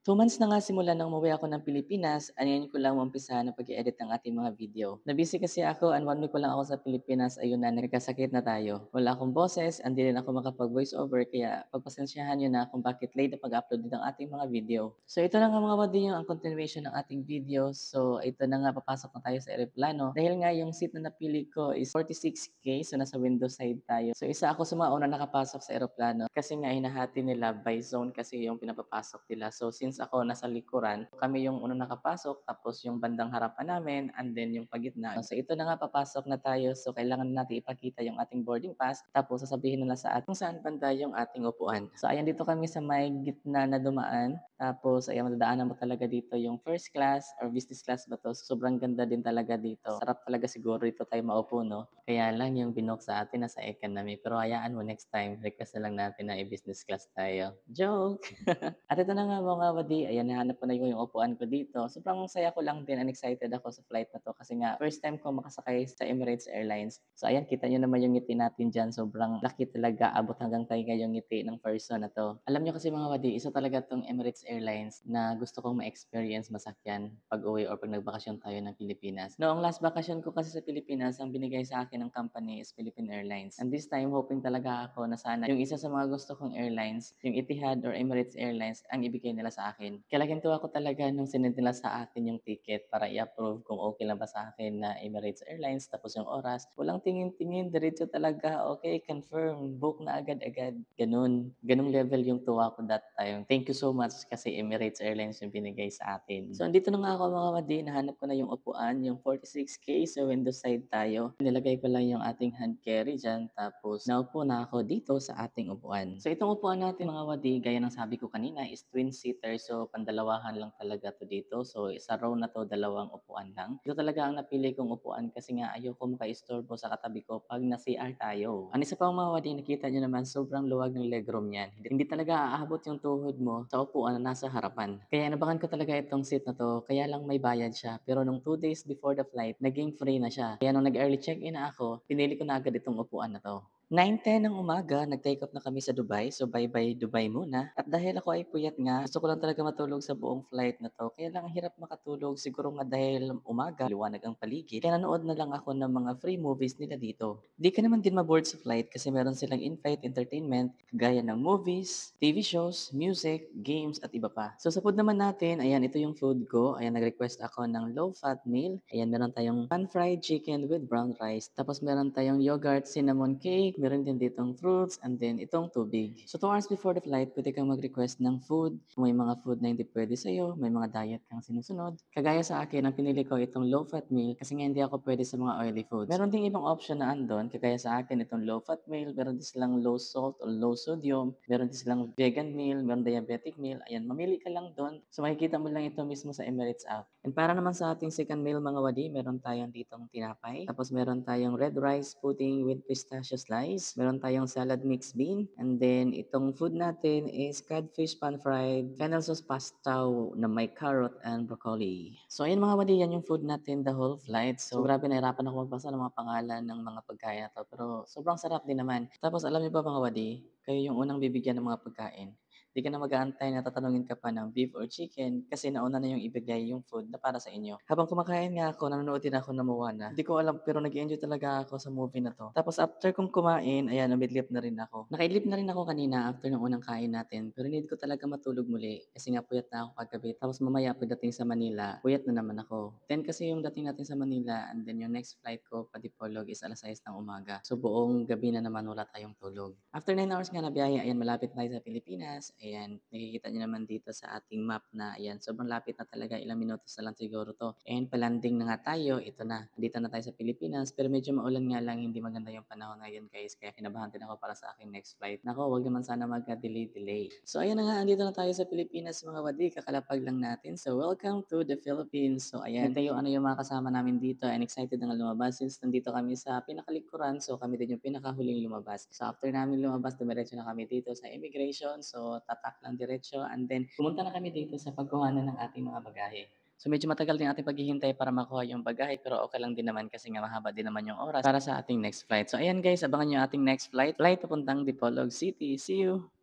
2 months na nga simula nang umuwi ako ng Pilipinas, ngayon ko lang umpisahan ang pag-e-edit ng ating mga video. Na-busy kasi ako and 1 week ko lang ako sa Pilipinas, ayun na, nagkasakit na tayo. Wala akong boses, hindi rin ako makapag-voice over, kaya pagpasensyahan niyo na kung bakit late na pag-upload din ng ating mga video. So ito na nga mga buddy yung ang continuation ng ating video. So ito na nga, papasok na tayo sa eroplano. Dahil nga yung seat na napili ko is 46K, so nasa window side tayo. So isa ako sa mga una nakapasok sa eroplano kasi nga hinahati nila by zone kasi yung pinapapasok nila. So since ako nasa likuran, kami yung unang nakapasok, tapos yung bandang harapan namin, and then yung pagitna. So ito na nga, papasok na tayo. So kailangan natin ipakita yung ating boarding pass, tapos sasabihin nila sa atin kung saan banda yung ating upuan. So ayan, dito kami sa may gitna na dumaan. Tapos ayan, madadaanan mo talaga dito yung first class or business class ba to. So, sobrang ganda din talaga dito. Sarap talaga siguro dito tayo maupo, no? Kaya lang yung binook sa atin nasa economy. Pero hayaan mo, next time, request na lang natin na i-business class tayo. Joke! At ito na nga mga wadi, ayan, nahanap ko na yung upuan ko dito. Sobrang saya ko lang din and excited ako sa flight na to kasi nga first time ko makasakay sa Emirates Airlines. So ayan, kita nyo naman yung ngiti natin dyan. Sobrang laki talaga, abot hanggang tayo yung ngiti ng person na to. Alam nyo kasi mga wadi, isa talaga tong Emirates Airlines na gusto kong ma-experience masakyan pag uwi or pag nagbakasyon tayo ng Pilipinas. Noong last bakasyon ko kasi sa Pilipinas, ang binigay sa akin ng company is Philippine Airlines. And this time, hoping talaga ako na sana yung isa sa mga gusto kong airlines, yung Etihad or Emirates Airlines, ang ibigay nila sa akin. Kaya kintuwa ko talaga nung sinend nila sa akin yung ticket para i-approve kung okay lang ba sa akin na Emirates Airlines, tapos yung oras. Walang tingin-tingin, diretso talaga, okay, confirm, book na agad-agad. Ganung level yung tuwa ko that time. Thank you so much kasi Emirates Airlines yung binigay sa atin. So andito na nga ako mga wadi, nahanap ko na yung upuan, yung 46K sa window side tayo. Nilagay ko lang yung ating hand carry dyan, tapos naupo na ako dito sa ating upuan. So itong upuan natin mga wadi, gaya ng sabi ko kanina, is twin seater, so pandalawahan lang talaga to dito. So sa row na to, dalawang upuan lang. Ito talaga ang napili kong upuan kasi nga ayoko maka-istorbo sa katabi ko pag na-CR tayo. Ang isa pa mga wadi, nakita nyo naman, sobrang luwag ng legroom yan. Hindi talaga aabot yung tuhod mo sa upuan na nasa harapan. Kaya nabangan ko talaga itong seat na to, kaya lang may bayad siya. Pero nung 2 days before the flight, naging free na siya. Kaya nung nag-early check-in na ako, pinili ko na agad itong upuan na to. 9:10 ng umaga, nag-take off na kami sa Dubai. So, bye-bye Dubai muna. At dahil ako ay puyat nga, gusto ko lang talaga matulog sa buong flight na to. Kaya lang ang hirap makatulog. Siguro nga dahil umaga, liwanag ang paligid. Kaya nanood na lang ako ng mga free movies nila dito. Di ka naman din maboard sa flight kasi meron silang in-flight entertainment gaya ng movies, TV shows, music, games, at iba pa. So, sa food naman natin, ayan, ito yung food ko. Ayan, nag-request ako ng low-fat meal. Ayan, meron tayong pan-fried chicken with brown rice. Tapos meron tayong yogurt, cinnamon cake, meron din ditong fruits, and then itong tubig. So 2 hours before the flight, pwede kang mag-request ng food. Kung may mga food na hindi pwede sa'yo, may mga diet kang sinusunod. Kagaya sa akin, ang pinili ko itong low-fat meal kasi nga hindi ako pwede sa mga oily foods. Meron ding ibang option na andon, kagaya sa akin itong low-fat meal, meron din silang low salt or low sodium, meron din silang vegan meal, meron diabetic meal. Ayan, mamili ka lang doon. So makikita mo lang ito mismo sa Emirates app. And para naman sa ating second meal mga wadi, meron tayong ditong tinapay. Tapos meron tayong red rice pudding with pistachio slice. Meron tayong salad mixed bean. And then itong food natin is codfish pan-fried, fennel sauce pasta na may carrot and broccoli. So ayun mga wadi, yan yung food natin the whole flight. So grabe, nahirapan ako magbasa ng mga pangalan ng mga pagkain na to. Pero sobrang sarap din naman. Tapos alam niyo ba mga wadi, kayo yung unang bibigyan ng mga pagkain. Di ka na mag-aantay na tatanungin ka pa ng beef or chicken kasi nauna na yung ibigay yung food na para sa inyo. Habang kumakain nga ako, nanonood din ako ng Moana. Hindi ko alam pero nag-enjoy talaga ako sa movie na to. Tapos after kong kumain, ayan, umidlip na rin ako. Nakaidlip na rin ako kanina after ng unang kain natin. Pero need ko talaga matulog muli kasi nga puyat na ako kagabi. Tapos mamaya pagdating sa Manila, puyat na naman ako. 10 kasi yung dating natin sa Manila, and then yung next flight ko pa Dipolog is 6:00 ng umaga. So buong gabi na naman wala tayong tulog. After 9 hours nga na biyahe, ayan, malapit na tayo sa Pilipinas. Ayan, nakikita niyo naman dito sa ating map na ayan, sobrang lapit na talaga, ilang minutos na lang siguro to. And palanding na nga tayo, ito na, dito na tayo sa Pilipinas, pero medyo maulan nga lang, hindi maganda yung panahon ngayon guys, kaya kinabahan din ako para sa aking next flight. Nako, wag naman sana magka-delay-delay. So ayan na nga, andito na tayo sa Pilipinas mga wadi, kakalapag lang natin. So welcome to the Philippines. So ayan, ito yung ano yung mga kasama namin dito, and excited na nga lumabas since nandito kami sa pinakalikuran, so kami din yung pinakahuling lumabas. So after namin lumabas, dumiretso na kami dito sa immigration. So tatak lang diretso, and then pumunta na kami dito sa pagkuhanan ng ating mga bagahe. So medyo matagal din ating paghihintay para makuha yung bagahe, pero okay lang din naman kasi nga mahaba din naman yung oras para sa ating next flight. So ayan guys, abangan nyo yung ating next flight papuntang Dipolog City. See you!